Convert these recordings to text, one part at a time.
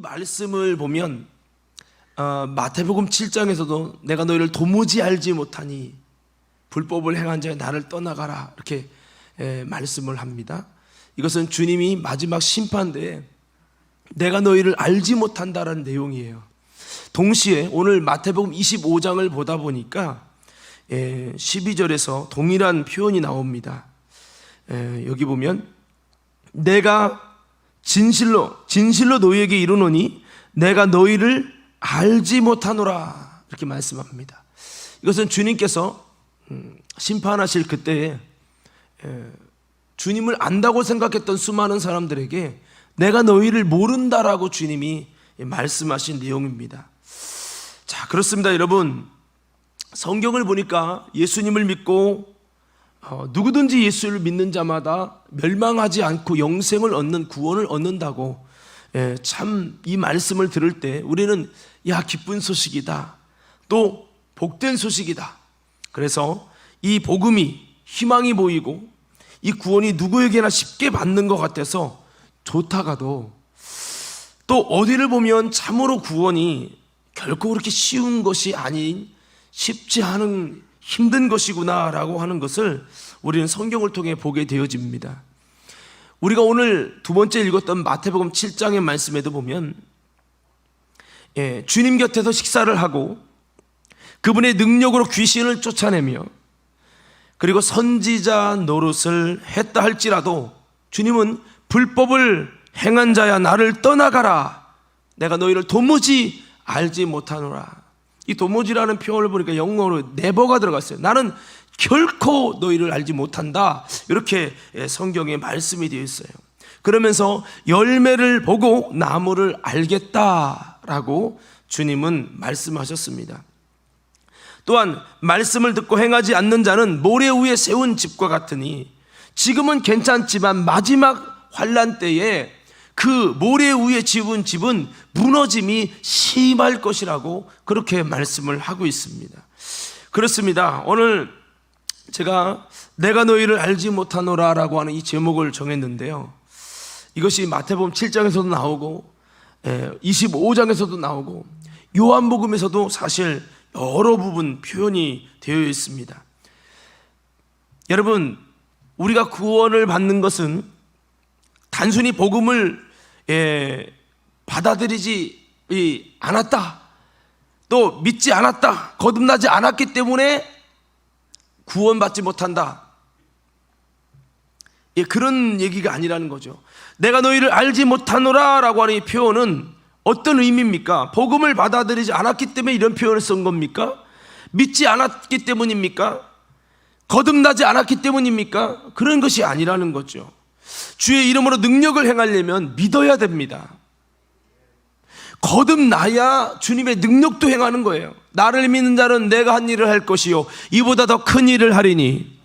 말씀을 보면 마태복음 7장에서도 내가 너희를 도무지 알지 못하니 불법을 행한 자여 나를 떠나가라 이렇게 말씀을 합니다. 이것은 주님이 마지막 심판대에 내가 너희를 알지 못한다라는 내용이에요. 동시에 오늘 마태복음 25장을 보다 보니까 12절에서 동일한 표현이 나옵니다. 여기 보면 내가 진실로 너희에게 이르노니 내가 너희를 알지 못하노라 이렇게 말씀합니다. 이것은 주님께서 심판하실 그때에 주님을 안다고 생각했던 수많은 사람들에게 내가 너희를 모른다라고 주님이 말씀하신 내용입니다. 자, 그렇습니다. 여러분, 성경을 보니까 예수님을 믿고 누구든지 예수를 믿는 자마다 멸망하지 않고 영생을 얻는 구원을 얻는다고 참 이 말씀을 들을 때 우리는 야 기쁜 소식이다, 또 복된 소식이다. 그래서 이 복음이 희망이 보이고 이 구원이 누구에게나 쉽게 받는 것 같아서 좋다가도 또 어디를 보면 참으로 구원이 결코 그렇게 쉬운 것이 아닌 쉽지 않은 힘든 것이구나라고 하는 것을 우리는 성경을 통해 보게 되어집니다. 우리가 오늘 두 번째 읽었던 마태복음 7장의 말씀에도 보면 주님 곁에서 식사를 하고 그분의 능력으로 귀신을 쫓아내며 그리고 선지자 노릇을 했다 할지라도 주님은 불법을 행한 자야 나를 떠나가라 내가 너희를 도무지 알지 못하노라. 이 도무지라는 표현을 보니까 영어로 never가 들어갔어요. 나는 결코 너희를 알지 못한다 이렇게 성경에 말씀이 되어 있어요. 그러면서 열매를 보고 나무를 알겠다라고 주님은 말씀하셨습니다. 또한 말씀을 듣고 행하지 않는 자는 모래 위에 세운 집과 같으니 지금은 괜찮지만 마지막 환난 때에 그 모래 위에 지은 집은 무너짐이 심할 것이라고 그렇게 말씀을 하고 있습니다. 그렇습니다. 오늘 제가 내가 너희를 알지 못하노라 라고 하는 이 제목을 정했는데요, 이것이 마태복음 7장에서도 나오고 25장에서도 나오고 요한복음에서도 사실 여러 부분 표현이 되어 있습니다. 여러분, 우리가 구원을 받는 것은 단순히 복음을 받아들이지 않았다, 또 믿지 않았다, 거듭나지 않았기 때문에 구원받지 못한다, 그런 얘기가 아니라는 거죠. 내가 너희를 알지 못하노라 라고 하는 이 표현은 어떤 의미입니까? 복음을 받아들이지 않았기 때문에 이런 표현을 쓴 겁니까? 믿지 않았기 때문입니까? 거듭나지 않았기 때문입니까? 그런 것이 아니라는 거죠. 주의 이름으로 능력을 행하려면 믿어야 됩니다. 거듭나야 주님의 능력도 행하는 거예요. 나를 믿는 자는 내가 한 일을 할 것이요 이보다 더 큰 일을 하리니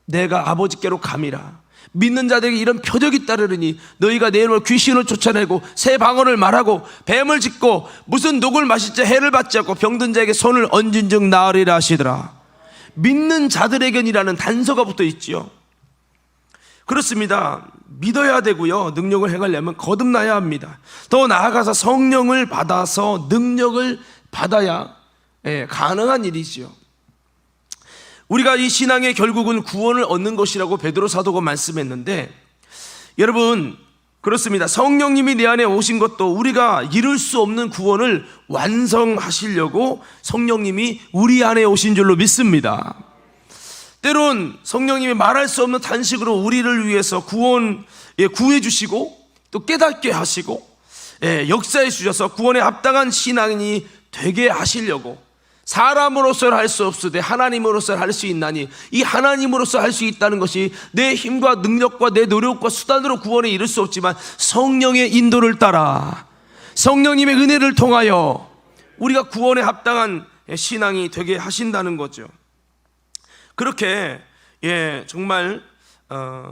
내가 아버지께로 감이라. 믿는 자들에게 이런 표적이 따르리니 너희가 내 이름으로 귀신을 쫓아내고 새 방언을 말하고 뱀을 짚고 무슨 녹을 마실 때 해를 받지 않고 병든 자에게 손을 얹은 즉 나으리라 하시더라. 믿는 자들에게니라는 단서가 붙어 있지요. 그렇습니다. 믿어야 되고요, 능력을 행하려면 거듭나야 합니다. 더 나아가서 성령을 받아서 능력을 받아야 가능한 일이지요. 우리가 이 신앙의 결국은 구원을 얻는 것이라고 베드로 사도가 말씀했는데, 여러분 그렇습니다. 성령님이 내 안에 오신 것도 우리가 이룰 수 없는 구원을 완성하시려고 성령님이 우리 안에 오신 줄로 믿습니다. 때론 성령님이 말할 수 없는 단식으로 우리를 위해서 구해 주시고 또 깨닫게 하시고 역사해 주셔서 구원에 합당한 신앙이 되게 하시려고, 사람으로서는 할 수 없으되 하나님으로서 할 수 있나니 이 하나님으로서 할 수 있다는 것이 내 힘과 능력과 내 노력과 수단으로 구원에 이를 수 없지만 성령의 인도를 따라 성령님의 은혜를 통하여 우리가 구원에 합당한 신앙이 되게 하신다는 거죠. 그렇게 정말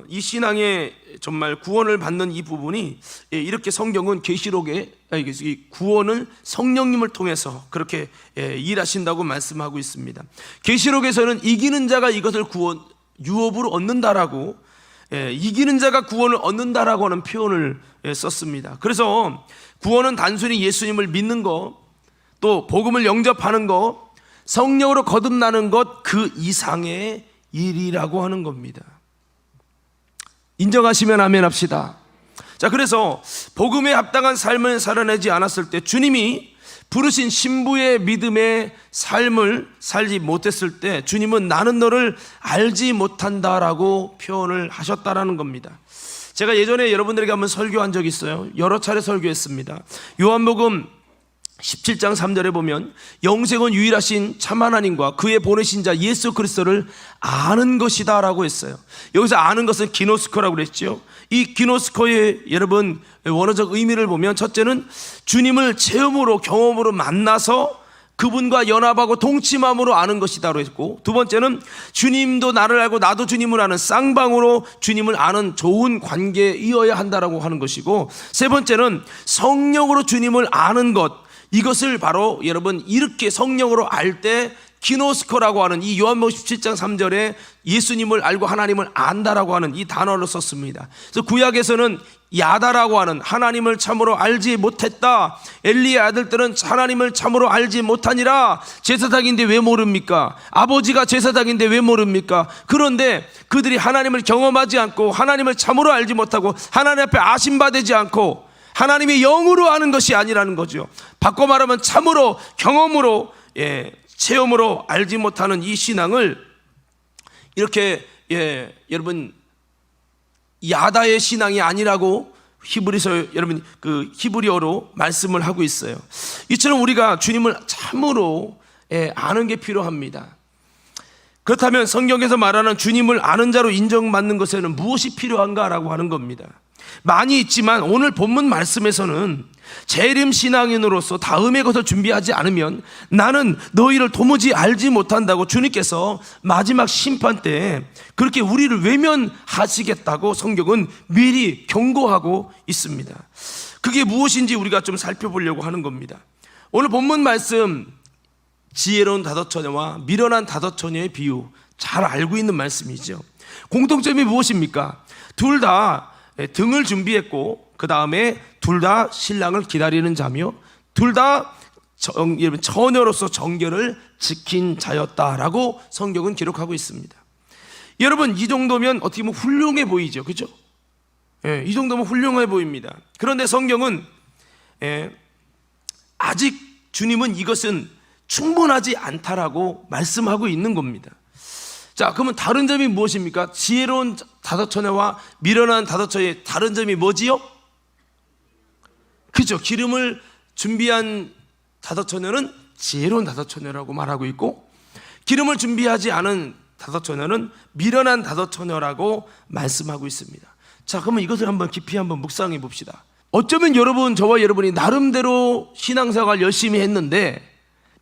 이 신앙의 정말 구원을 받는 이 부분이 이렇게 성경은 계시록에 이 구원을 성령님을 통해서 그렇게 일하신다고 말씀하고 있습니다. 계시록에서는 이기는 자가 이것을 유업으로 얻는다라고 이기는 자가 구원을 얻는다라고 하는 표현을 썼습니다. 그래서 구원은 단순히 예수님을 믿는 것, 또 복음을 영접하는 것, 성령으로 거듭나는 것, 그 이상의 일이라고 하는 겁니다. 인정하시면 아멘 합시다. 자, 그래서 복음에 합당한 삶을 살아내지 않았을 때, 주님이 부르신 신부의 믿음의 삶을 살지 못했을 때, 주님은 나는 너를 알지 못한다라고 표현을 하셨다라는 겁니다. 제가 예전에 여러분들에게 한번 설교한 적이 있어요. 여러 차례 설교했습니다. 요한복음 17장 3절에 보면 영생은 유일하신 참 하나님과 그의 보내신 자 예수 그리스도를 아는 것이다 라고 했어요. 여기서 아는 것은 기노스코라고 그랬죠. 이 기노스코의 여러분 원어적 의미를 보면, 첫째는 주님을 체험으로 경험으로 만나서 그분과 연합하고 동침함으로 아는 것이다로 했고, 두 번째는 주님도 나를 알고 나도 주님을 아는 쌍방으로 주님을 아는 좋은 관계에 이어야 한다라고 하는 것이고, 세 번째는 성령으로 주님을 아는 것, 이것을 바로 여러분 이렇게 성령으로 알 때 기노스코라고 하는 이 요한복음 17장 3절에 예수님을 알고 하나님을 안다라고 하는 이 단어를 썼습니다. 그래서 구약에서는 야다라고 하는 하나님을 참으로 알지 못했다, 엘리의 아들들은 하나님을 참으로 알지 못하니라, 제사장인데 왜 모릅니까? 아버지가 제사장인데 왜 모릅니까? 그런데 그들이 하나님을 경험하지 않고 하나님을 참으로 알지 못하고 하나님 앞에 아심받지 않고 하나님의 영으로 아는 것이 아니라는 거죠. 바꿔 말하면 참으로 경험으로 체험으로 알지 못하는 이 신앙을 이렇게 여러분 야다의 신앙이 아니라고 히브리서 여러분 그 히브리어로 말씀을 하고 있어요. 이처럼 우리가 주님을 참으로 아는 게 필요합니다. 그렇다면 성경에서 말하는 주님을 아는 자로 인정받는 것에는 무엇이 필요한가라고 하는 겁니다. 많이 있지만 오늘 본문 말씀에서는 재림 신앙인으로서 다음의 것을 준비하지 않으면 나는 너희를 도무지 알지 못한다고 주님께서 마지막 심판 때 그렇게 우리를 외면하시겠다고 성경은 미리 경고하고 있습니다. 그게 무엇인지 우리가 좀 살펴보려고 하는 겁니다. 오늘 본문 말씀, 지혜로운 다섯 처녀와 미련한 다섯 처녀의 비유, 잘 알고 있는 말씀이죠. 공통점이 무엇입니까? 둘 다 등을 준비했고, 그 다음에 둘 다 신랑을 기다리는 자며 둘 다 처녀로서 정결을 지킨 자였다라고 성경은 기록하고 있습니다. 여러분, 이 정도면 어떻게 보면 훌륭해 보이죠, 그죠? 이 정도면 훌륭해 보입니다. 그런데 성경은 아직 주님은 이것은 충분하지 않다라고 말씀하고 있는 겁니다. 자, 그러면 다른 점이 무엇입니까? 지혜로운 다섯 처녀와 미련한 다섯 처녀의 다른 점이 뭐지요? 그죠? 기름을 준비한 다섯 처녀는 지혜로운 다섯 처녀라고 말하고 있고, 기름을 준비하지 않은 다섯 처녀는 미련한 다섯 처녀라고 말씀하고 있습니다. 자, 그러면 이것을 한번 깊이 한번 묵상해 봅시다. 어쩌면 여러분, 저와 여러분이 나름대로 신앙생활 열심히 했는데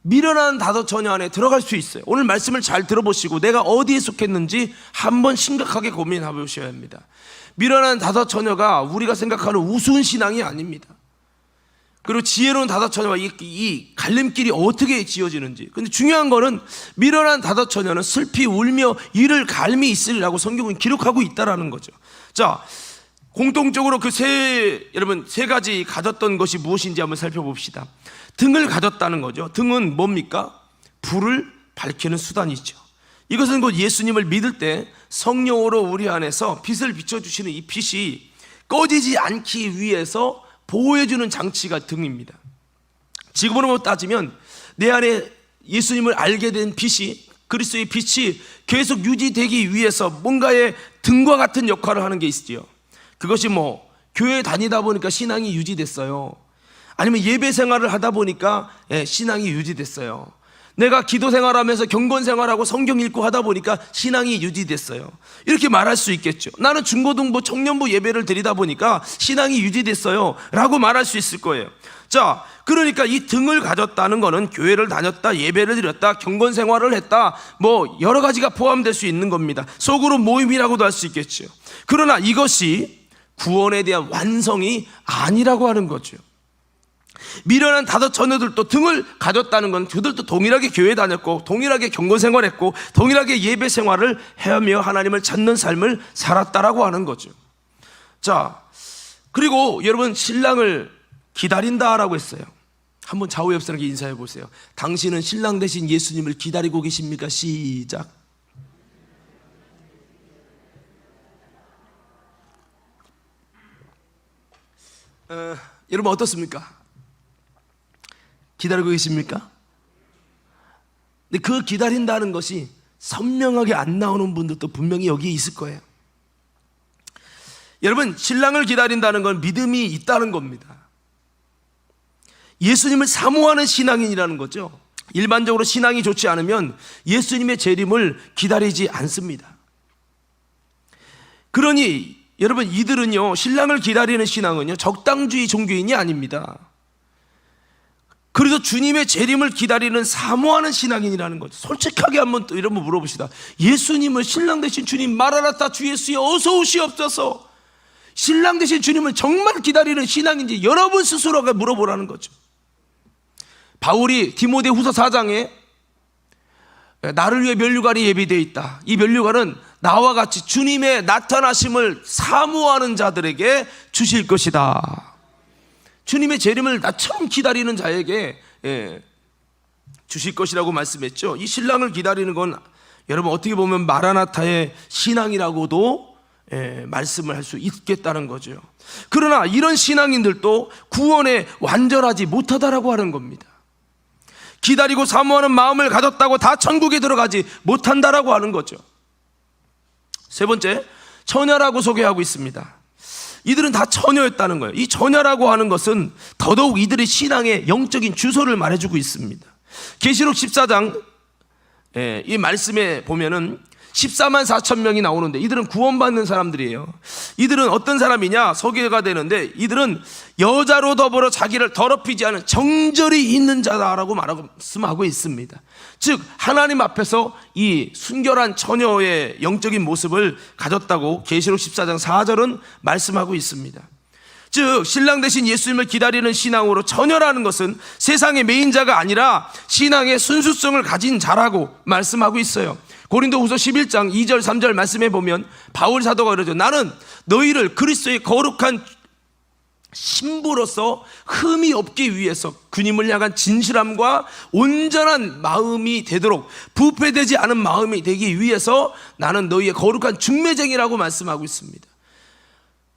미련한 다섯 처녀 안에 들어갈 수 있어요. 오늘 말씀을 잘 들어보시고 내가 어디에 속했는지 한번 심각하게 고민해 보셔야 합니다. 미련한 다섯 처녀가 우리가 생각하는 우스운 신앙이 아닙니다. 그리고 지혜로운 다섯 처녀와 이 갈림길이 어떻게 지어지는지. 근데 중요한 거는 미련한 다섯 처녀는 슬피 울며 이를 갈미 있으리라고 성경은 기록하고 있다라는 거죠. 자, 공통적으로 여러분 세 가지 가졌던 것이 무엇인지 한번 살펴봅시다. 등을 가졌다는 거죠. 등은 뭡니까? 불을 밝히는 수단이죠. 이것은 곧 예수님을 믿을 때 성령으로 우리 안에서 빛을 비춰주시는 이 빛이 꺼지지 않기 위해서 보호해주는 장치가 등입니다. 지금으로 따지면 내 안에 예수님을 알게 된 빛이, 그리스도의 빛이 계속 유지되기 위해서 뭔가의 등과 같은 역할을 하는 게 있지요. 그것이 교회 다니다 보니까 신앙이 유지됐어요. 아니면 예배 생활을 하다 보니까 신앙이 유지됐어요. 내가 기도 생활하면서 경건 생활하고 성경 읽고 하다 보니까 신앙이 유지됐어요. 이렇게 말할 수 있겠죠. 나는 중고등부 청년부 예배를 드리다 보니까 신앙이 유지됐어요 라고 말할 수 있을 거예요. 자, 그러니까 이 등을 가졌다는 거는 교회를 다녔다, 예배를 드렸다, 경건 생활을 했다, 여러 가지가 포함될 수 있는 겁니다. 속으로 모임이라고도 할 수 있겠죠. 그러나 이것이 구원에 대한 완성이 아니라고 하는 거죠. 미련한 다섯 처녀들도 등을 가졌다는 건 그들도 동일하게 교회 다녔고 동일하게 경건 생활했고 동일하게 예배 생활을 해하며 하나님을 찾는 삶을 살았다라고 하는 거죠. 자, 그리고 여러분, 신랑을 기다린다라고 했어요. 한번 좌우 옆 사람에게 인사해 보세요. 당신은 신랑 대신 예수님을 기다리고 계십니까? 시작. 여러분 어떻습니까? 기다리고 계십니까? 근데 그 기다린다는 것이 선명하게 안 나오는 분들도 분명히 여기에 있을 거예요. 여러분, 신랑을 기다린다는 건 믿음이 있다는 겁니다. 예수님을 사모하는 신앙인이라는 거죠. 일반적으로 신앙이 좋지 않으면 예수님의 재림을 기다리지 않습니다. 그러니 여러분, 이들은요, 신랑을 기다리는 신앙은요, 적당주의 종교인이 아닙니다. 그래도 주님의 재림을 기다리는 사모하는 신앙인이라는 거죠. 솔직하게 한번 또 이런 거 물어봅시다. 예수님을 신랑 대신 주님, 마라나타 주 예수여 어서 오시옵소서, 신랑 대신 주님을 정말 기다리는 신앙인지 여러분 스스로가 물어보라는 거죠. 바울이 디모데후서 4장에 나를 위해 면류관이 예비되어 있다, 이 면류관은 나와 같이 주님의 나타나심을 사모하는 자들에게 주실 것이다. 주님의 재림을 나처럼 기다리는 자에게 주실 것이라고 말씀했죠. 이 신랑을 기다리는 건 여러분 어떻게 보면 마라나타의 신앙이라고도 말씀을 할 수 있겠다는 거죠. 그러나 이런 신앙인들도 구원에 완전하지 못하다라고 하는 겁니다. 기다리고 사모하는 마음을 가졌다고 다 천국에 들어가지 못한다라고 하는 거죠. 세 번째, 처녀라고 소개하고 있습니다. 이들은 다 처녀였다는 거예요. 이 처녀라고 하는 것은 더더욱 이들의 신앙의 영적인 주소를 말해주고 있습니다. 계시록 14장 이 말씀에 보면은 14만 4천 명이 나오는데 이들은 구원받는 사람들이에요. 이들은 어떤 사람이냐 소개가 되는데, 이들은 여자로 더불어 자기를 더럽히지 않은 정절이 있는 자다라고 말씀하고 있습니다. 즉 하나님 앞에서 이 순결한 처녀의 영적인 모습을 가졌다고 계시록 14장 4절은 말씀하고 있습니다. 즉 신랑 대신 예수님을 기다리는 신앙으로 처녀라는 것은 세상의 메인자가 아니라 신앙의 순수성을 가진 자라고 말씀하고 있어요. 고린도후서 11장 2절 3절 말씀해 보면 바울 사도가 그러죠. 나는 너희를 그리스도의 거룩한 신부로서 흠이 없기 위해서 주님을 향한 진실함과 온전한 마음이 되도록, 부패되지 않은 마음이 되기 위해서 나는 너희의 거룩한 중매쟁이라고 말씀하고 있습니다.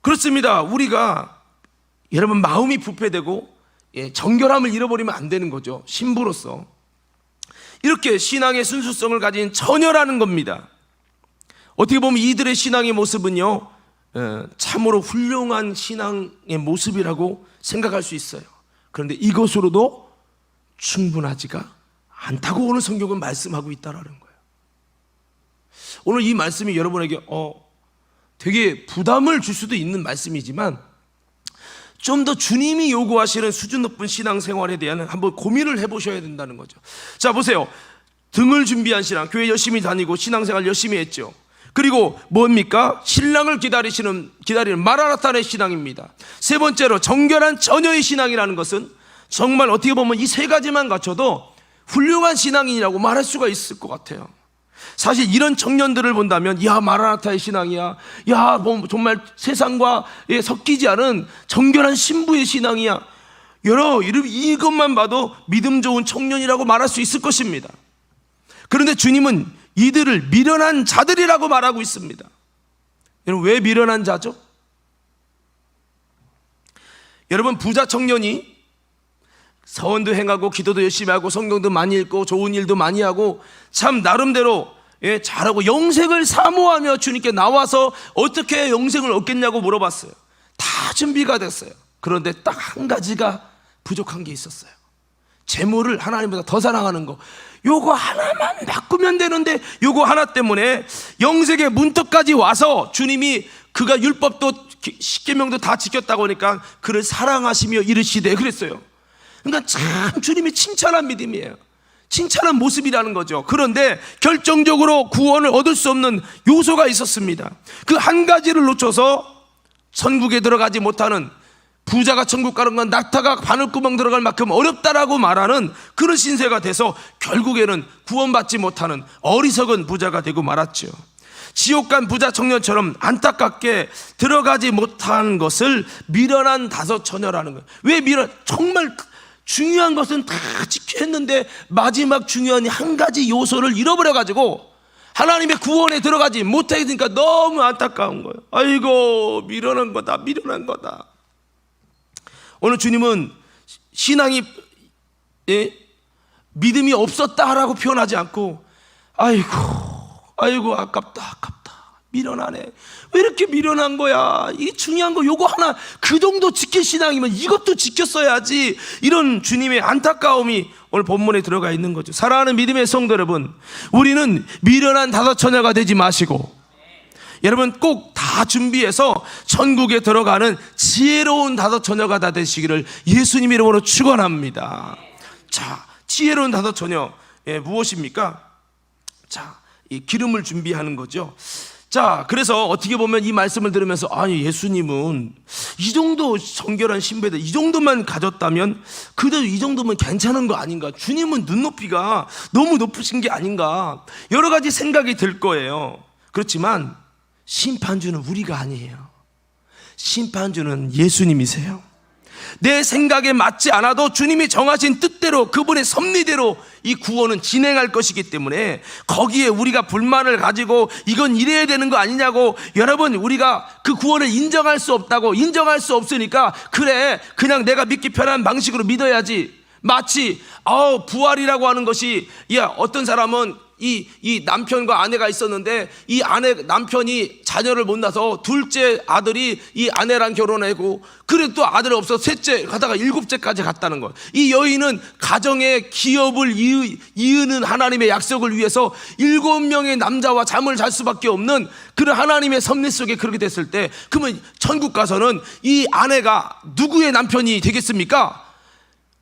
그렇습니다. 우리가 여러분 마음이 부패되고 정결함을 잃어버리면 안 되는 거죠. 신부로서 이렇게 신앙의 순수성을 가진 처녀라는 겁니다. 어떻게 보면 이들의 신앙의 모습은요, 참으로 훌륭한 신앙의 모습이라고 생각할 수 있어요. 그런데 이것으로도 충분하지가 않다고 오늘 성경은 말씀하고 있다는 거예요. 오늘 이 말씀이 여러분에게 되게 부담을 줄 수도 있는 말씀이지만 좀 더 주님이 요구하시는 수준 높은 신앙생활에 대한 한번 고민을 해보셔야 된다는 거죠. 자 보세요. 등을 준비한 신앙, 교회 열심히 다니고 신앙생활 열심히 했죠. 그리고 뭡니까? 신랑을 기다리는 마라나타의 신앙입니다. 세 번째로 정결한 처녀의 신앙이라는 것은 정말 어떻게 보면 이 세 가지만 갖춰도 훌륭한 신앙인이라고 말할 수가 있을 것 같아요. 사실 이런 청년들을 본다면 야 마라나타의 신앙이야, 야 정말 세상과 섞이지 않은 정결한 신부의 신앙이야, 이것만 봐도 믿음 좋은 청년이라고 말할 수 있을 것입니다. 그런데 주님은 이들을 미련한 자들이라고 말하고 있습니다. 여러분 왜 미련한 자죠? 여러분 부자 청년이 서원도 행하고 기도도 열심히 하고 성경도 많이 읽고 좋은 일도 많이 하고 참 나름대로 잘하고 영생을 사모하며 주님께 나와서 어떻게 영생을 얻겠냐고 물어봤어요. 다 준비가 됐어요. 그런데 딱 한 가지가 부족한 게 있었어요. 재물을 하나님보다 더 사랑하는 거. 요거 하나만 바꾸면 되는데 요거 하나 때문에 영생의 문턱까지 와서 주님이 그가 율법도 십계명도 다 지켰다고 하니까 그를 사랑하시며 이르시되 그랬어요. 그러니까 참 주님이 칭찬한 믿음이에요. 칭찬한 모습이라는 거죠. 그런데 결정적으로 구원을 얻을 수 없는 요소가 있었습니다. 그 한 가지를 놓쳐서 천국에 들어가지 못하는 부자가 천국 가는 건 낙타가 바늘구멍 들어갈 만큼 어렵다라고 말하는 그런 신세가 돼서 결국에는 구원받지 못하는 어리석은 부자가 되고 말았죠. 지옥 간 부자 청년처럼 안타깝게 들어가지 못한 것을 미련한 다섯 처녀라는 거예요. 왜 정말 중요한 것은 다 지켰는데 마지막 중요한 한 가지 요소를 잃어버려가지고 하나님의 구원에 들어가지 못하게 되니까 너무 안타까운 거예요. 아이고, 미련한 거다, 미련한 거다. 오늘 주님은 신앙이 믿음이 없었다라고 표현하지 않고 아이고 아깝다, 미련하네. 왜 이렇게 미련한 거야? 이게 중요한 거 요거 하나 그 정도 지킬 신앙이면 이것도 지켰어야지. 이런 주님의 안타까움이 오늘 본문에 들어가 있는 거죠. 사랑하는 믿음의 성도 여러분, 우리는 미련한 다섯 처녀가 되지 마시고 여러분 꼭 다 준비해서 천국에 들어가는 지혜로운 다섯 처녀가 다 되시기를 예수님 이름으로 축원합니다. 자, 지혜로운 다섯 처녀 무엇입니까? 자, 이 기름을 준비하는 거죠. 자, 그래서 어떻게 보면 이 말씀을 들으면서 아니, 예수님은 이 정도 정결한 신배들 이 정도만 가졌다면 그래도 이 정도면 괜찮은 거 아닌가? 주님은 눈높이가 너무 높으신 게 아닌가? 여러 가지 생각이 들 거예요. 그렇지만 심판주는 우리가 아니에요. 심판주는 예수님이세요. 내 생각에 맞지 않아도 주님이 정하신 뜻대로 그분의 섭리대로 이 구원은 진행할 것이기 때문에 거기에 우리가 불만을 가지고 이건 이래야 되는 거 아니냐고, 여러분 우리가 그 구원을 인정할 수 없다고, 인정할 수 없으니까 그래 그냥 내가 믿기 편한 방식으로 믿어야지. 마치 부활이라고 하는 것이, 어떤 사람은 이 남편과 아내가 있었는데 이 남편이 자녀를 못 낳아서 둘째 아들이 이 아내랑 결혼하고 그래도 또 아들이 없어서 셋째 가다가 일곱째까지 갔다는 거예요. 이 여인은 가정의 기업을 이으는 하나님의 약속을 위해서 7명의 남자와 잠을 잘 수밖에 없는 그런 하나님의 섭리 속에 그렇게 됐을 때, 그러면 천국 가서는 이 아내가 누구의 남편이 되겠습니까?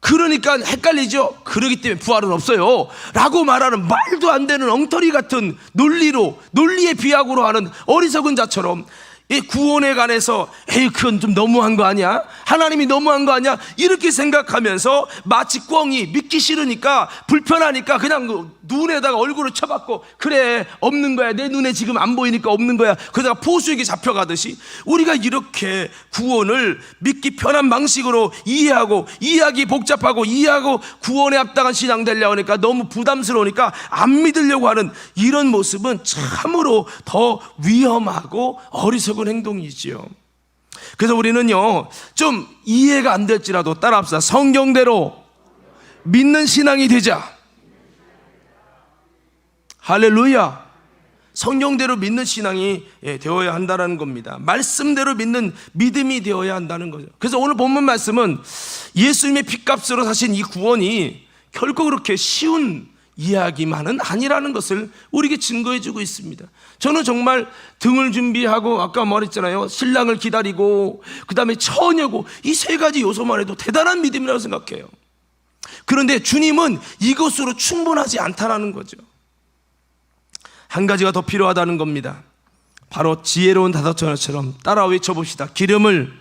그러니까 헷갈리죠. 그러기 때문에 부활은 없어요 라고 말하는 말도 안 되는 엉터리 같은 논리의 비약으로 하는 어리석은 자처럼 이 구원에 관해서 그건 좀 너무한 거 아니야? 하나님이 너무한 거 아니야? 이렇게 생각하면서 마치 꿩이 믿기 싫으니까 불편하니까 그냥 눈에다가 얼굴을 쳐박고 그래 없는 거야, 내 눈에 지금 안 보이니까 없는 거야, 그러다가 포수에게 잡혀가듯이 우리가 이렇게 구원을 믿기 편한 방식으로 이해하기 복잡하고 이해하고 구원에 합당한 신앙 되려고 하니까 너무 부담스러우니까 안 믿으려고 하는 이런 모습은 참으로 더 위험하고 어리석은 행동이지요. 그래서 우리는요 좀 이해가 안 될지라도 따라합시다. 성경대로 믿는 신앙이 되자. 할렐루야. 성경대로 믿는 신앙이 되어야 한다는 겁니다. 말씀대로 믿는 믿음이 되어야 한다는 거죠. 그래서 오늘 본문 말씀은 예수님의 핏값으로 사신 이 구원이 결코 그렇게 쉬운 이야기만은 아니라는 것을 우리에게 증거해 주고 있습니다. 저는 정말 등을 준비하고 아까 말했잖아요, 신랑을 기다리고 그 다음에 처녀고 이 세 가지 요소만 해도 대단한 믿음이라고 생각해요. 그런데 주님은 이것으로 충분하지 않다라는 거죠. 한 가지가 더 필요하다는 겁니다. 바로 지혜로운 다섯 처녀처럼 따라 외쳐봅시다. 기름을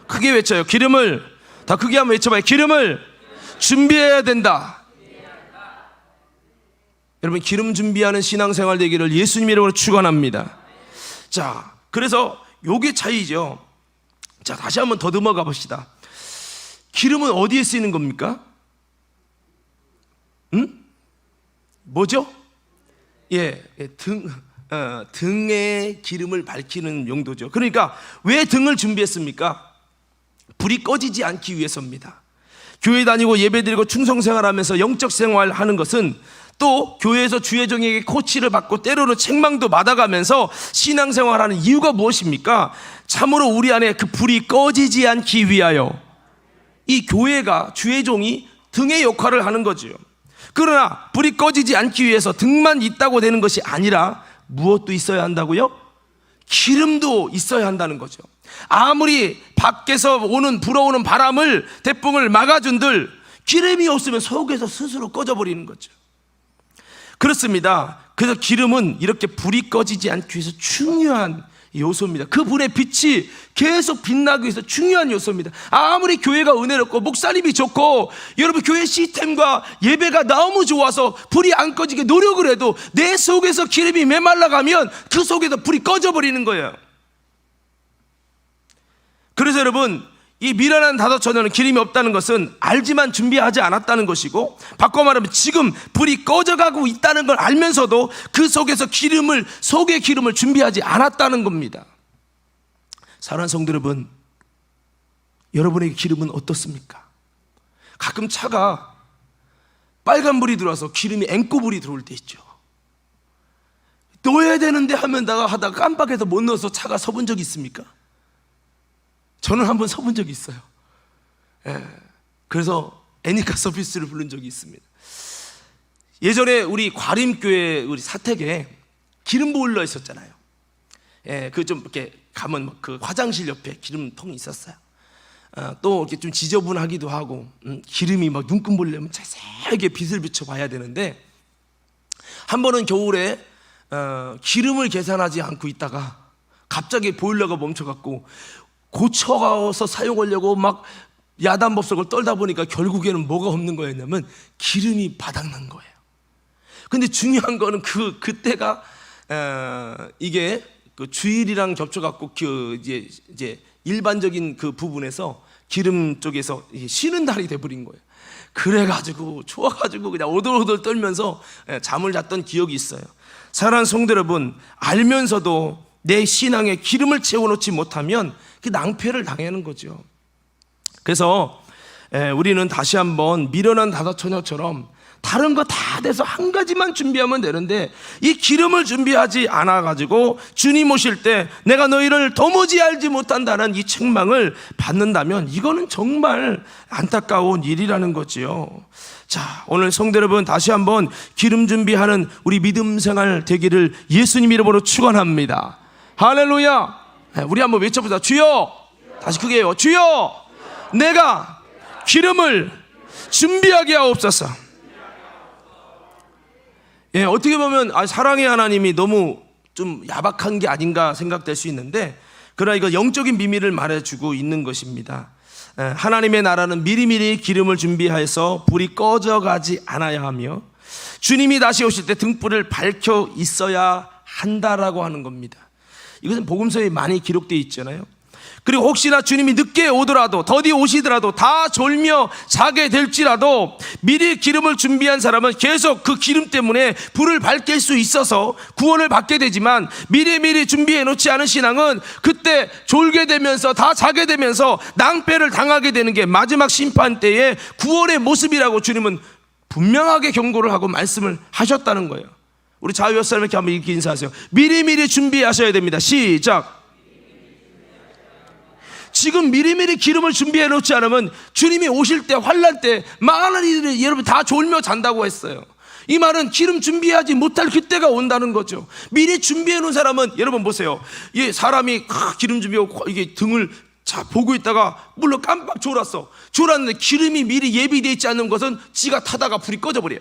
크게 외쳐요. 기름을 더 크게 한번 외쳐봐요. 기름을 준비해야 된다. 여러분 기름 준비하는 신앙생활 되기를 예수님 이름으로 축원합니다. 자, 그래서 요게 차이죠. 자, 다시 한번 더듬어 가봅시다. 기름은 어디에 쓰이는 겁니까? 뭐죠? 등에 기름을 밝히는 용도죠. 그러니까 왜 등을 준비했습니까? 불이 꺼지지 않기 위해서입니다. 교회 다니고 예배드리고 충성생활하면서 영적 생활하는 것은 또 교회에서 주의종에게 코치를 받고 때로는 책망도 받아가면서 신앙생활하는 이유가 무엇입니까? 참으로 우리 안에 그 불이 꺼지지 않기 위하여 이 교회가 주의종이 등의 역할을 하는 거죠. 그러나 불이 꺼지지 않기 위해서 등만 있다고 되는 것이 아니라 무엇도 있어야 한다고요? 기름도 있어야 한다는 거죠. 아무리 밖에서 불어오는 바람을 대풍을 막아준들 기름이 없으면 속에서 스스로 꺼져버리는 거죠. 그렇습니다. 그래서 기름은 이렇게 불이 꺼지지 않기 위해서 중요한 요소입니다. 그 불의 빛이 계속 빛나기 위해서 중요한 요소입니다. 아무리 교회가 은혜롭고 목사님이 좋고 여러분 교회 시스템과 예배가 너무 좋아서 불이 안 꺼지게 노력을 해도 내 속에서 기름이 메말라가면 그 속에서 불이 꺼져버리는 거예요. 그래서 여러분, 이 미련한 다섯처녀는 기름이 없다는 것은 알지만 준비하지 않았다는 것이고, 바꿔 말하면 지금 불이 꺼져가고 있다는 걸 알면서도 그 속에서 속의 기름을 준비하지 않았다는 겁니다. 사랑하는 성도 여러분, 여러분의 기름은 어떻습니까? 가끔 차가 빨간불이 들어와서 기름이 앵꼬불이 들어올 때 있죠. 넣어야 되는데 하다가 깜빡해서 못 넣어서 차가 서본 적이 있습니까? 저는 한번 서본 적이 있어요. 그래서 애니카 서비스를 부른 적이 있습니다. 예전에 우리 과림교회 우리 사택에 기름 보일러 있었잖아요. 그 좀 이렇게 가면 그 화장실 옆에 기름통이 있었어요. 또 이렇게 좀 지저분하기도 하고 기름이 막 눈금 보려면 자세하게 빛을 비춰 봐야 되는데, 한 번은 겨울에 기름을 계산하지 않고 있다가 갑자기 보일러가 멈춰갖고 고쳐서 사용하려고 막 야단법석을 떨다 보니까 결국에는 뭐가 없는 거였냐면 기름이 바닥난 거예요. 근데 중요한 거는 그때가 이게 그 주일이랑 겹쳐갖고 이제 일반적인 그 부분에서 기름 쪽에서 쉬는 날이 돼버린 거예요. 그래가지고 추워가지고 그냥 오돌오돌 떨면서 잠을 잤던 기억이 있어요. 사랑하는 성도 여러분, 알면서도 내 신앙에 기름을 채워놓지 못하면 그 낭패를 당하는 거죠. 그래서 우리는 다시 한번 미련한 다섯처녀처럼 다른 거 다 돼서 한 가지만 준비하면 되는데, 이 기름을 준비하지 않아가지고 주님 오실 때 내가 너희를 도무지 알지 못한다는 이 책망을 받는다면 이거는 정말 안타까운 일이라는 거지요. 자, 오늘 성도 여러분, 다시 한번 기름 준비하는 우리 믿음 생활 되기를 예수님 이름으로 축원합니다. 할렐루야. 우리 한번 외쳐보자. 주여, 다시 크게 해요. 주여, 내가 기름을 준비하게 하옵소서. 어떻게 보면 사랑의 하나님이 너무 좀 야박한 게 아닌가 생각될 수 있는데, 그러나 이거 영적인 비밀을 말해주고 있는 것입니다. 하나님의 나라는 미리미리 기름을 준비해서 불이 꺼져가지 않아야 하며 주님이 다시 오실 때 등불을 밝혀 있어야 한다라고 하는 겁니다. 이것은 복음서에 많이 기록되어 있잖아요. 그리고 혹시나 주님이 늦게 오더라도, 더디 오시더라도, 다 졸며 자게 될지라도 미리 기름을 준비한 사람은 계속 그 기름 때문에 불을 밝힐 수 있어서 구원을 받게 되지만, 미리 준비해 놓지 않은 신앙은 그때 졸게 되면서 다 자게 되면서 낭패를 당하게 되는 게 마지막 심판 때의 구원의 모습이라고 주님은 분명하게 경고를 하고 말씀을 하셨다는 거예요. 우리 좌우 옆 사람에게 한번 이렇게 인사하세요. 미리미리 준비하셔야 됩니다. 시작. 지금 미리미리 기름을 준비해 놓지 않으면 주님이 오실 때, 환난 때 많은 이들이 여러분 다 졸며 잔다고 했어요. 이 말은 기름 준비하지 못할 그때가 온다는 거죠. 미리 준비해 놓은 사람은, 여러분 보세요. 이 사람이 기름 준비하고 이게 등을 보고 있다가 물론 깜빡 졸았는데 기름이 미리 예비되어 있지 않는 것은 지가 타다가 불이 꺼져버려요.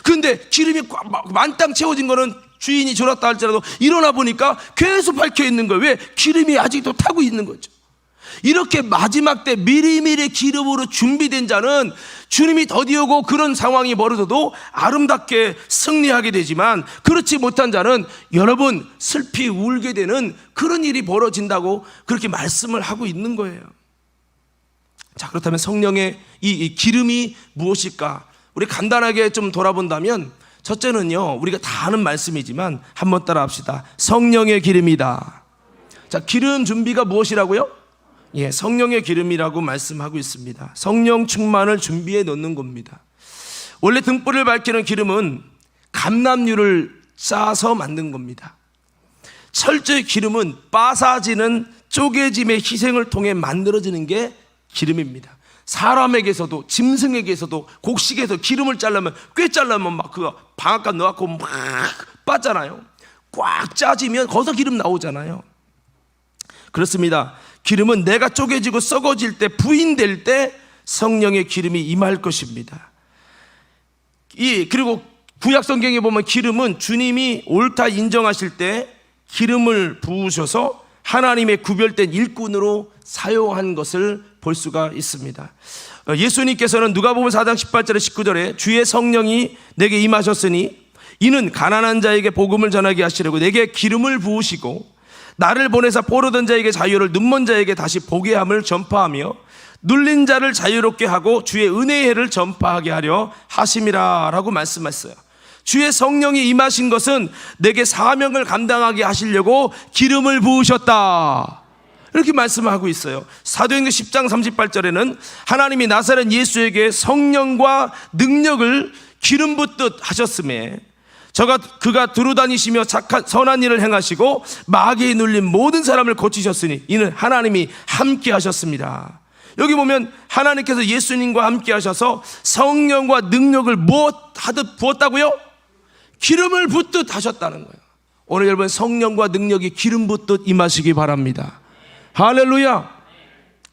그런데 기름이 만땅 채워진 거는 주인이 졸았다 할지라도 일어나 보니까 계속 밝혀 있는 거예요. 왜? 기름이 아직도 타고 있는 거죠. 이렇게 마지막 때 미리미리 기름으로 준비된 자는 주님이 더디 오고 그런 상황이 벌어져도 아름답게 승리하게 되지만, 그렇지 못한 자는 여러분 슬피 울게 되는 그런 일이 벌어진다고 그렇게 말씀을 하고 있는 거예요. 자, 그렇다면 성령의 이 기름이 무엇일까? 우리 간단하게 좀 돌아본다면, 첫째는요, 우리가 다 아는 말씀이지만 한번 따라 합시다. 성령의 기름이다. 자, 기름 준비가 무엇이라고요? 성령의 기름이라고 말씀하고 있습니다. 성령 충만을 준비해 놓는 겁니다. 원래 등불을 밝히는 기름은 감람유를 짜서 만든 겁니다. 철저히 기름은 빠사지는 쪼개짐의 희생을 통해 만들어지는 게 기름입니다. 사람에게서도, 짐승에게서도 곡식에서 기름을 잘라면, 꽤 잘라면 막 그거 방앗간 넣어갖고 막 빠잖아요. 꽉 짜지면 거기서 기름 나오잖아요. 그렇습니다. 기름은 내가 쪼개지고 썩어질 때, 부인될 때 성령의 기름이 임할 것입니다. 그리고 구약 성경에 보면 기름은 주님이 옳다 인정하실 때 기름을 부으셔서 하나님의 구별된 일꾼으로 사용한 것을 볼 수가 있습니다. 예수님께서는 누가복음 4장 18절에 19절에 주의 성령이 내게 임하셨으니 이는 가난한 자에게 복음을 전하게 하시려고 내게 기름을 부으시고 나를 보내사 포로된 자에게 자유를, 눈먼 자에게 다시 보게 함을 전파하며 눌린 자를 자유롭게 하고 주의 은혜의 해를 전파하게 하려 하심이라 라고 말씀했어요. 주의 성령이 임하신 것은 내게 사명을 감당하게 하시려고 기름을 부으셨다, 이렇게 말씀하고 있어요. 사도행전 10장 38절에는 하나님이 나사렛 예수에게 성령과 능력을 기름 붓듯 하셨음에 그가 두루다니시며 착한 선한 일을 행하시고 마귀에 눌린 모든 사람을 고치셨으니 이는 하나님이 함께 하셨습니다. 여기 보면 하나님께서 예수님과 함께 하셔서 성령과 능력을 무엇하듯 부었다고요? 기름을 붓듯 하셨다는 거예요. 오늘 여러분 성령과 능력이 기름 붓듯 임하시기 바랍니다. 할렐루야.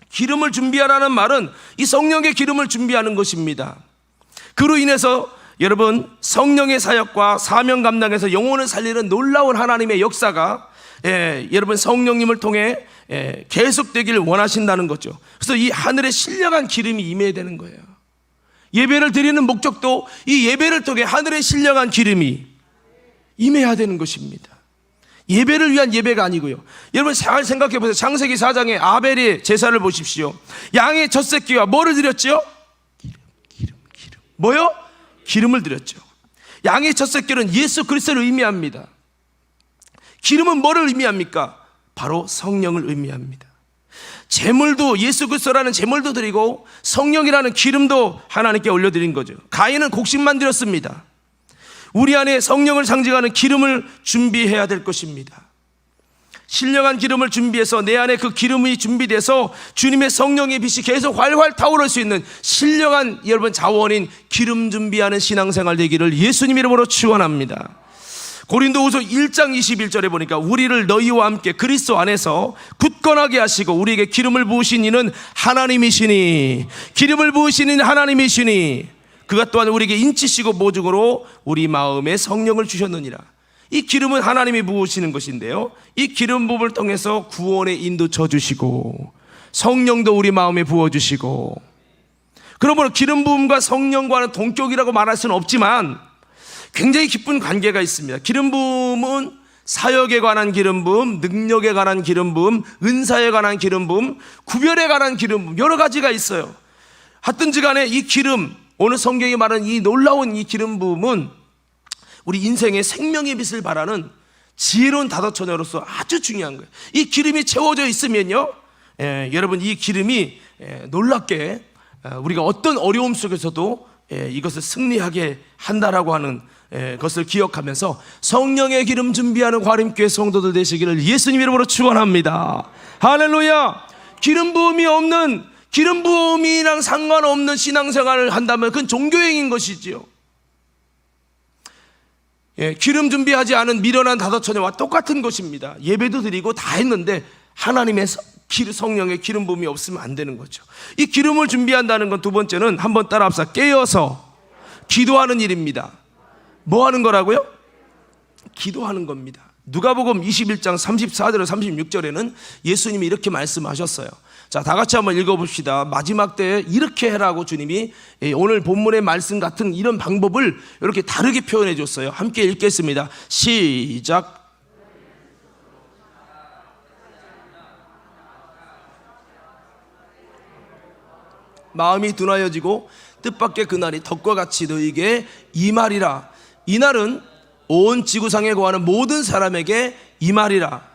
기름을 준비하라는 말은 이 성령의 기름을 준비하는 것입니다. 그로 인해서 여러분 성령의 사역과 사명 감당에서 영혼을 살리는 놀라운 하나님의 역사가 여러분 성령님을 통해 계속되기를 원하신다는 거죠. 그래서 이 하늘에 신령한 기름이 임해야 되는 거예요. 예배를 드리는 목적도 이 예배를 통해 하늘에 신령한 기름이 임해야 되는 것입니다. 예배를 위한 예배가 아니고요. 여러분 잘 생각해 보세요. 창세기 4장의 아벨의 제사를 보십시오. 양의 첫 새끼가 뭐를 드렸죠? 기름. 뭐요? 기름을 드렸죠. 양의 첫 새끼는 예수 그리스도를 의미합니다. 기름은 뭐를 의미합니까? 바로 성령을 의미합니다. 제물도 예수 그리스도라는 제물도 드리고 성령이라는 기름도 하나님께 올려드린 거죠. 가인은 곡식만 드렸습니다. 우리 안에 성령을 상징하는 기름을 준비해야 될 것입니다. 신령한 기름을 준비해서 내 안에 그 기름이 준비돼서 주님의 성령의 빛이 계속 활활 타오를 수 있는 신령한 여러분 자원인 기름 준비하는 신앙생활 되기를 예수님 이름으로 축원합니다. 고린도후서 1장 21절에 보니까 우리를 너희와 함께 그리스도 안에서 굳건하게 하시고 우리에게 기름을 부으신 이는 하나님이시니, 기름을 부으신 이는 하나님이시니 그가 또한 우리에게 인치시고 보증으로 우리 마음에 성령을 주셨느니라. 이 기름은 하나님이 부으시는 것인데요, 이 기름 부음을 통해서 구원의 인도 쳐주시고 성령도 우리 마음에 부어주시고, 그러므로 기름 부음과 성령과는 동격이라고 말할 수는 없지만 굉장히 깊은 관계가 있습니다. 기름 부음은 사역에 관한 기름 부음, 능력에 관한 기름 부음, 은사에 관한 기름 부음, 구별에 관한 기름 부음, 여러 가지가 있어요. 하여튼지 간에 이 기름, 오늘 성경이 말하는 이 놀라운 이 기름 부음은 우리 인생의 생명의 빛을 발하는 지혜로운 다도처녀로서 아주 중요한 거예요. 이 기름이 채워져 있으면요, 여러분 이 기름이 놀랍게 우리가 어떤 어려움 속에서도 이것을 승리하게 한다라고 하는 것을 기억하면서 성령의 기름 준비하는 과림교회 성도들 되시기를 예수님 이름으로 축원합니다. 할렐루야. 기름 부음이 없는, 기름 부음이랑 상관없는 신앙생활을 한다면 그건 종교행인 것이지요. 기름 준비하지 않은 미련한 다도처녀와 똑같은 것입니다. 예배도 드리고 다 했는데 하나님의 성령의 기름 부음이 없으면 안 되는 거죠. 이 기름을 준비한다는 건 두 번째는, 한번 따라합시다. 깨어서 기도하는 일입니다. 뭐 하는 거라고요? 기도하는 겁니다. 누가복음 21장 34절 36절에는 예수님이 이렇게 말씀하셨어요. 자, 다 같이 한번 읽어봅시다. 마지막 때에 이렇게 해라고 주님이 오늘 본문의 말씀 같은 이런 방법을 이렇게 다르게 표현해 줬어요. 함께 읽겠습니다. 시작. 마음이 둔하여지고 뜻밖의 그날이 덕과 같이 너희에게 임하리라. 이날은 온 지구상에 거하는 모든 사람에게 임하리라.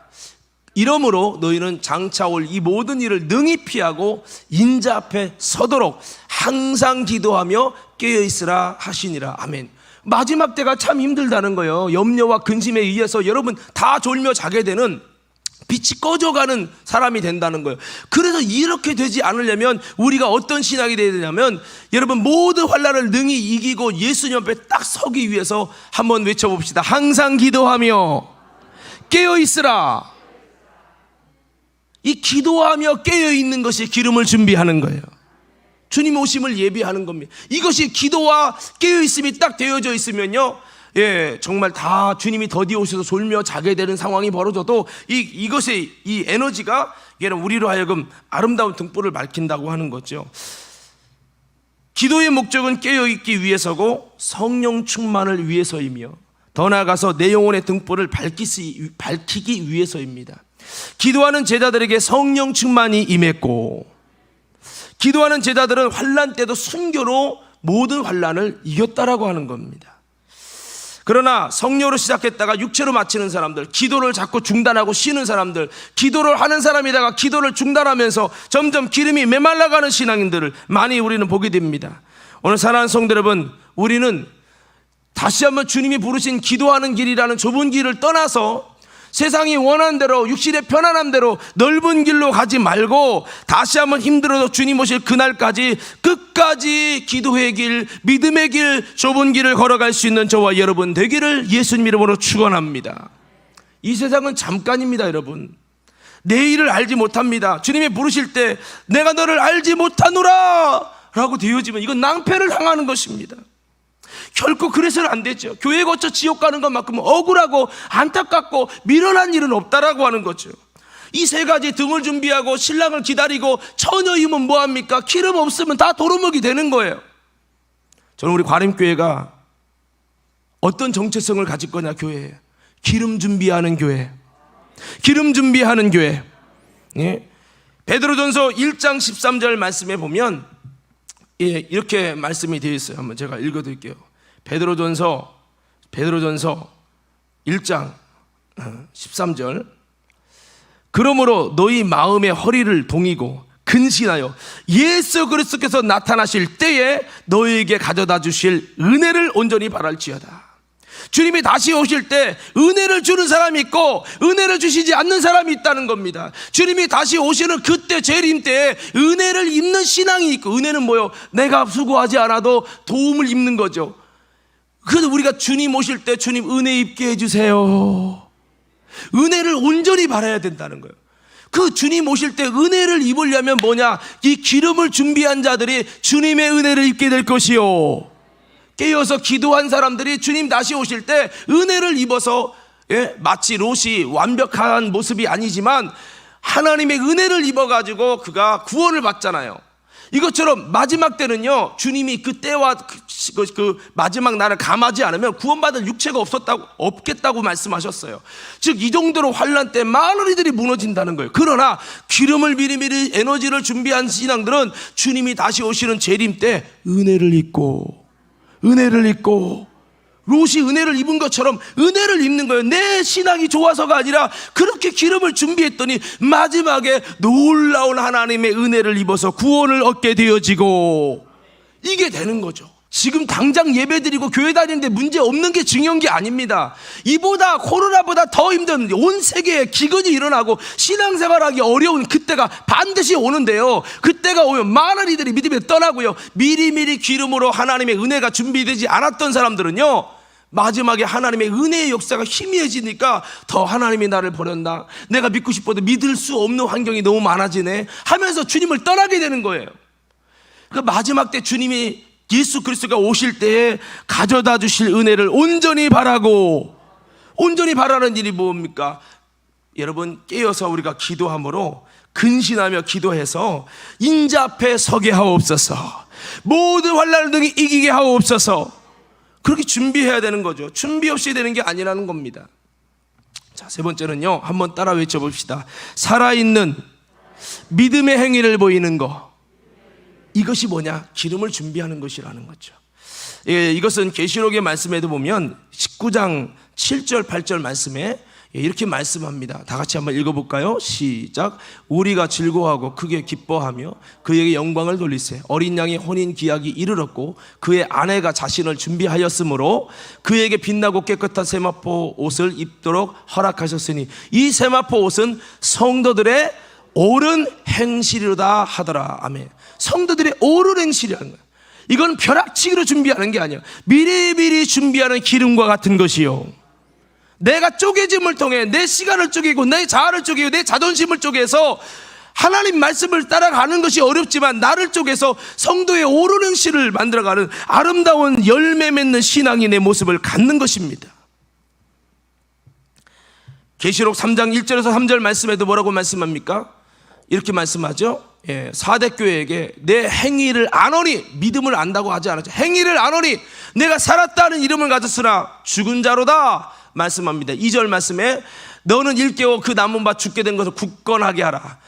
이러므로 너희는 장차 올 이 모든 일을 능히 피하고 인자 앞에 서도록 항상 기도하며 깨어있으라 하시니라. 아멘. 마지막 때가 참 힘들다는 거예요. 염려와 근심에 의해서 여러분 다 졸며 자게 되는, 빛이 꺼져가는 사람이 된다는 거예요. 그래서 이렇게 되지 않으려면 우리가 어떤 신앙이 되어야 되냐면, 여러분 모든 환난을 능히 이기고 예수님 앞에 딱 서기 위해서 한번 외쳐봅시다. 항상 기도하며 깨어있으라. 이 기도하며 깨어있는 것이 기름을 준비하는 거예요. 주님 오심을 예비하는 겁니다. 이것이 기도와 깨어있음이 딱 되어져 있으면요, 정말 다 주님이 더디 오셔서 졸며 자게 되는 상황이 벌어져도 이것의 이 에너지가 우리로 하여금 아름다운 등불을 밝힌다고 하는 거죠. 기도의 목적은 깨어있기 위해서고 성령 충만을 위해서이며 더 나아가서 내 영혼의 등불을 밝히기 위해서입니다. 기도하는 제자들에게 성령 충만이 임했고, 기도하는 제자들은 환난 때도 순교로 모든 환난을 이겼다라고 하는 겁니다. 그러나 성령으로 시작했다가 육체로 마치는 사람들, 기도를 자꾸 중단하고 쉬는 사람들, 기도를 하는 사람이다가 기도를 중단하면서 점점 기름이 메말라가는 신앙인들을 많이 우리는 보게 됩니다. 오늘 사랑하는 성도 여러분, 우리는 다시 한번 주님이 부르신 기도하는 길이라는 좁은 길을 떠나서 세상이 원하는 대로, 육신의 편안한 대로 넓은 길로 가지 말고 다시 한번 힘들어도 주님 오실 그날까지 끝까지 기도의 길, 믿음의 길, 좁은 길을 걸어갈 수 있는 저와 여러분 되기를 예수님 이름으로 축원합니다. 이 세상은 잠깐입니다, 여러분. 내일을 알지 못합니다. 주님이 부르실 때 내가 너를 알지 못하노라 라고 되어지면 이건 낭패를 당하는 것입니다. 결코 그래서는 안 되죠. 교회 거쳐 지옥 가는 것만큼 억울하고 안타깝고 미련한 일은 없다라고 하는 거죠. 이 세 가지, 등을 준비하고 신랑을 기다리고 처녀이면 뭐합니까? 기름 없으면 다 도루묵이 되는 거예요. 저는 우리 과림교회가 어떤 정체성을 가질 거냐, 교회에 기름 준비하는 교회, 기름 준비하는 교회. 베드로전서 1장 13절 말씀에 보면 이렇게 말씀이 되어 있어요. 한번 제가 읽어드릴게요. 베드로전서 1장 13절. 그러므로 너희 마음의 허리를 동이고 근신하여 예수 그리스도께서 나타나실 때에 너희에게 가져다 주실 은혜를 온전히 바랄지어다. 주님이 다시 오실 때 은혜를 주는 사람이 있고 은혜를 주시지 않는 사람이 있다는 겁니다. 주님이 다시 오시는 그때, 재림 때에 은혜를 입는 신앙이 있고, 은혜는 뭐요? 내가 수고하지 않아도 도움을 입는 거죠. 그래서 우리가 주님 오실 때 주님 은혜 입게 해주세요, 은혜를 온전히 바라야 된다는 거예요. 그 주님 오실 때 은혜를 입으려면 뭐냐? 이 기름을 준비한 자들이 주님의 은혜를 입게 될 것이요, 깨어서 기도한 사람들이 주님 다시 오실 때 은혜를 입어서, 마치 롯이 완벽한 모습이 아니지만 하나님의 은혜를 입어가지고 그가 구원을 받잖아요. 이것처럼 마지막 때는요, 주님이 그 때와 그 마지막 날을 감하지 않으면 구원받을 육체가 없겠다고 말씀하셨어요. 즉 이 정도로 환난 때 많은 이들이 무너진다는 거예요. 그러나 기름을 미리미리 에너지를 준비한 신앙들은 주님이 다시 오시는 재림 때 은혜를 입고 롯이 은혜를 입은 것처럼 은혜를 입는 거예요. 내 신앙이 좋아서가 아니라 그렇게 기름을 준비했더니 마지막에 놀라운 하나님의 은혜를 입어서 구원을 얻게 되어지고, 이게 되는 거죠. 지금 당장 예배드리고 교회 다니는데 문제 없는 게 중요한 게 아닙니다. 이보다, 코로나보다 더 힘든 온 세계에 기근이 일어나고 신앙생활하기 어려운 그때가 반드시 오는데요, 그때가 오면 많은 이들이 믿음에 떠나고요, 미리미리 기름으로 하나님의 은혜가 준비되지 않았던 사람들은요, 마지막에 하나님의 은혜의 역사가 희미해지니까 더 하나님이 나를 버렸나, 내가 믿고 싶어도 믿을 수 없는 환경이 너무 많아지네 하면서 주님을 떠나게 되는 거예요. 그 마지막 때 주님이, 예수 그리스도가 오실 때에 가져다 주실 은혜를 온전히 바라고, 온전히 바라는 일이 뭡니까? 여러분, 깨어서 우리가 기도함으로 근신하며 기도해서 인자 앞에 서게 하옵소서, 모든 환난을 등이 이기게 하옵소서, 그렇게 준비해야 되는 거죠. 준비 없이 되는 게 아니라는 겁니다. 자, 세 번째는요, 한번 따라 외쳐봅시다. 살아있는 믿음의 행위를 보이는 거. 이것이 뭐냐? 기름을 준비하는 것이라는 거죠. 이것은 계시록의 말씀에도 보면 19장 7절 8절 말씀에 이렇게 말씀합니다. 다 같이 한번 읽어볼까요? 시작. 우리가 즐거워하고 크게 기뻐하며 그에게 영광을 돌리세. 어린 양의 혼인 기약이 이르렀고 그의 아내가 자신을 준비하였으므로 그에게 빛나고 깨끗한 세마포 옷을 입도록 허락하셨으니 이 세마포 옷은 성도들의 옳은 행실이로다 하더라. 아멘. 성도들의 옳은 행실이라는 거예요. 이건 벼락치기로 준비하는 게 아니에요. 미리미리 준비하는 기름과 같은 것이요, 내가 쪼개짐을 통해 내 시간을 쪼개고 내 자아를 쪼개고 내 자존심을 쪼개서 하나님 말씀을 따라가는 것이 어렵지만 나를 쪼개서 성도의 옳은 행실을 만들어가는 아름다운 열매 맺는 신앙인의 모습을 갖는 것입니다. 계시록 3장 1절에서 3절 말씀에도 뭐라고 말씀합니까? 이렇게 말씀하죠. 사대 교회에게 내 행위를 아노니, 믿음을 안다고 하지 않았죠. 행위를 아노니 내가 살았다는 이름을 가졌으나 죽은 자로다 말씀합니다. 2절 말씀에 너는 일깨워 그 남은 바 죽게 된 것을 굳건하게 하라.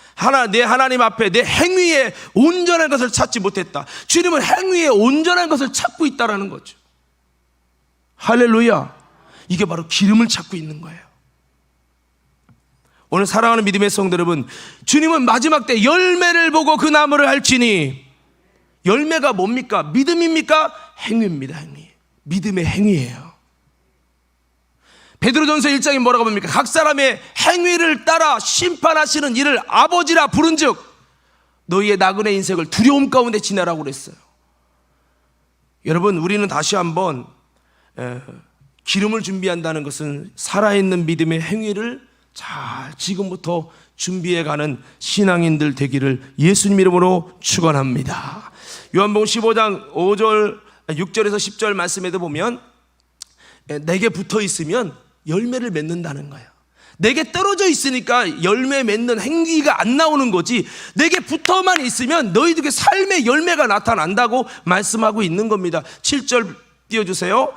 내 하나님 앞에 내 행위에 온전한 것을 찾지 못했다. 주님은 행위에 온전한 것을 찾고 있다라는 거죠. 할렐루야. 이게 바로 기름을 찾고 있는 거예요. 오늘 사랑하는 믿음의 성도 여러분, 주님은 마지막 때 열매를 보고 그 나무를 알지니, 열매가 뭡니까? 믿음입니까? 행위입니다. 행위. 믿음의 행위예요. 베드로전서 1장에 뭐라고 합니까? 각 사람의 행위를 따라 심판하시는 이를 아버지라 부른즉 너희의 나그네 인생을 두려움 가운데 지내라고 그랬어요. 여러분, 우리는 다시 한번 기름을 준비한다는 것은 살아있는 믿음의 행위를 잘 지금부터 준비해가는 신앙인들 되기를 예수님 이름으로 축원합니다. 요한복음 15장 6절에서 10절 말씀에도 보면 내게 붙어 있으면 열매를 맺는다는 거예요. 내게 떨어져 있으니까 열매 맺는 행위가 안 나오는 거지, 내게 붙어만 있으면 너희들의 삶의 열매가 나타난다고 말씀하고 있는 겁니다. 7절 띄워주세요.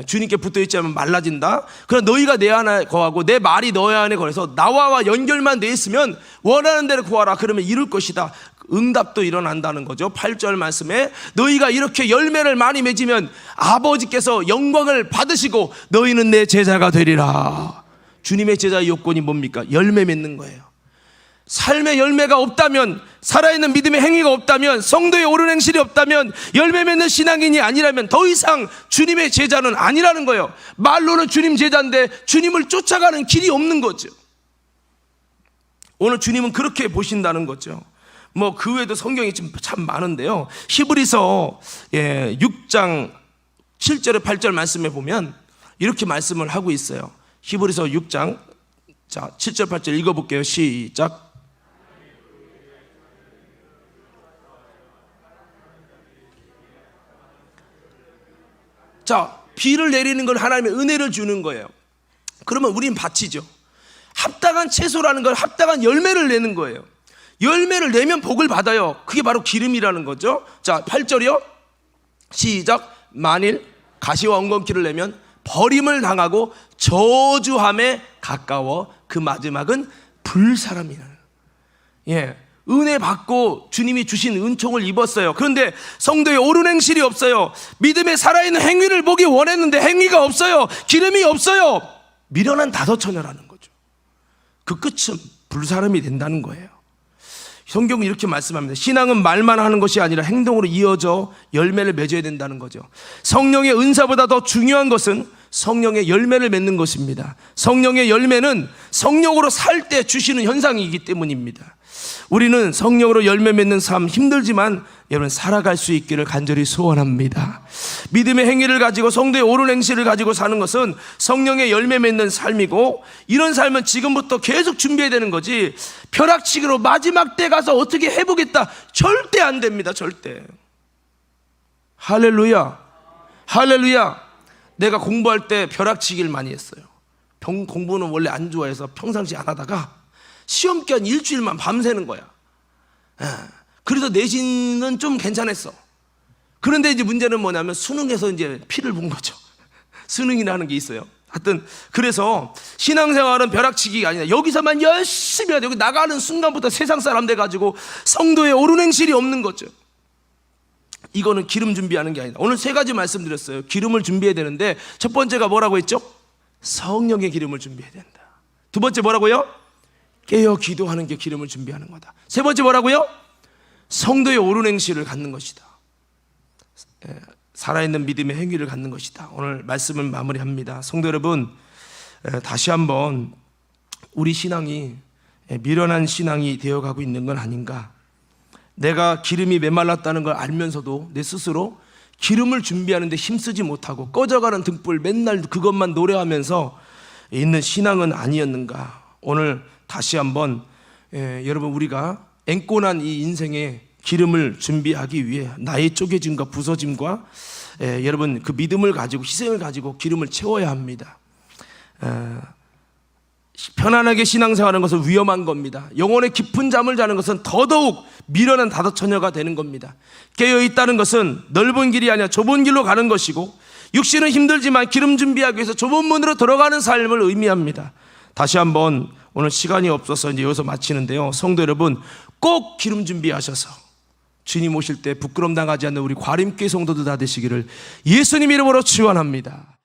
주님께 붙어있지 않으면 말라진다. 그러나 너희가 내 안에 거하고 내 말이 너희 안에 거해서 나와 연결만 돼 있으면 원하는 대로 구하라. 그러면 이룰 것이다. 응답도 일어난다는 거죠. 8절 말씀에 너희가 이렇게 열매를 많이 맺으면 아버지께서 영광을 받으시고 너희는 내 제자가 되리라. 주님의 제자의 요건이 뭡니까? 열매 맺는 거예요. 삶의 열매가 없다면, 살아있는 믿음의 행위가 없다면, 성도의 옳은 행실이 없다면, 열매 맺는 신앙인이 아니라면 더 이상 주님의 제자는 아니라는 거예요. 말로는 주님 제자인데 주님을 쫓아가는 길이 없는 거죠. 오늘 주님은 그렇게 보신다는 거죠. 뭐 그 외에도 성경이 참 많은데요. 히브리서 6장 7절에 8절 말씀에 보면 이렇게 말씀을 하고 있어요. 히브리서 6장 7절 8절 읽어볼게요. 시작. 자, 비를 내리는 건 하나님의 은혜를 주는 거예요. 그러면 우린 밭이죠. 합당한 채소라는 건 합당한 열매를 내는 거예요. 열매를 내면 복을 받아요. 그게 바로 기름이라는 거죠. 자, 8절이요. 시작. 만일 가시와 엉겅퀴를 내면 버림을 당하고 저주함에 가까워 그 마지막은 불사람이라는. 은혜 받고 주님이 주신 은총을 입었어요. 그런데 성도의 옳은 행실이 없어요. 믿음의 살아있는 행위를 보기 원했는데 행위가 없어요. 기름이 없어요. 미련한 다섯처녀라는 거죠. 그 끝은 불사람이 된다는 거예요. 성경은 이렇게 말씀합니다. 신앙은 말만 하는 것이 아니라 행동으로 이어져 열매를 맺어야 된다는 거죠. 성령의 은사보다 더 중요한 것은 성령의 열매를 맺는 것입니다. 성령의 열매는 성령으로 살 때 주시는 현상이기 때문입니다. 우리는 성령으로 열매 맺는 삶 힘들지만 여러분 살아갈 수 있기를 간절히 소원합니다. 믿음의 행위를 가지고 성도의 옳은 행실을 가지고 사는 것은 성령의 열매 맺는 삶이고, 이런 삶은 지금부터 계속 준비해야 되는 거지 벼락치기로 마지막 때 가서 어떻게 해보겠다, 절대 안 됩니다. 절대. 할렐루야. 할렐루야. 내가 공부할 때 벼락치기를 많이 했어요. 공부는 원래 안 좋아해서 평상시 안 하다가 시험 기간 일주일만 밤새는 거야. 그래서 내신은 좀 괜찮았어. 그런데 이제 문제는 뭐냐면 수능에서 이제 피를 본 거죠. 수능이라는 게 있어요. 하여튼 그래서 신앙생활은 벼락치기가 아니라 여기서만 열심히 해야 돼. 여기 나가는 순간부터 세상 사람 돼가지고 성도의 옳은 행실이 없는 거죠. 이거는 기름 준비하는 게 아니다. 오늘 세 가지 말씀드렸어요. 기름을 준비해야 되는데 첫 번째가 뭐라고 했죠? 성령의 기름을 준비해야 된다. 두 번째 뭐라고요? 깨어 기도하는 게 기름을 준비하는 거다. 세 번째 뭐라고요? 성도의 옳은 행실을 갖는 것이다. 살아있는 믿음의 행위를 갖는 것이다. 오늘 말씀을 마무리합니다. 성도 여러분, 다시 한번 우리 신앙이 미련한 신앙이 되어가고 있는 건 아닌가. 내가 기름이 메말랐다는 걸 알면서도 내 스스로 기름을 준비하는 데 힘쓰지 못하고 꺼져가는 등불 맨날 그것만 노래하면서 있는 신앙은 아니었는가. 오늘 다시 한번 여러분 우리가 앵꼬난 이 인생에 기름을 준비하기 위해 나의 쪼개짐과 부서짐과 여러분 그 믿음을 가지고 희생을 가지고 기름을 채워야 합니다. 편안하게 신앙생활하는 것은 위험한 겁니다. 영혼의 깊은 잠을 자는 것은 더더욱 미련한 다도처녀가 되는 겁니다. 깨어있다는 것은 넓은 길이 아니라 좁은 길로 가는 것이고, 육신은 힘들지만 기름 준비하기 위해서 좁은 문으로 들어가는 삶을 의미합니다. 다시 한번, 오늘 시간이 없어서 이제 여기서 마치는데요, 성도 여러분, 꼭 기름 준비하셔서 주님 오실 때 부끄럼 당하지 않는 우리 과림교회 성도들 다 되시기를 예수님 이름으로 축원합니다.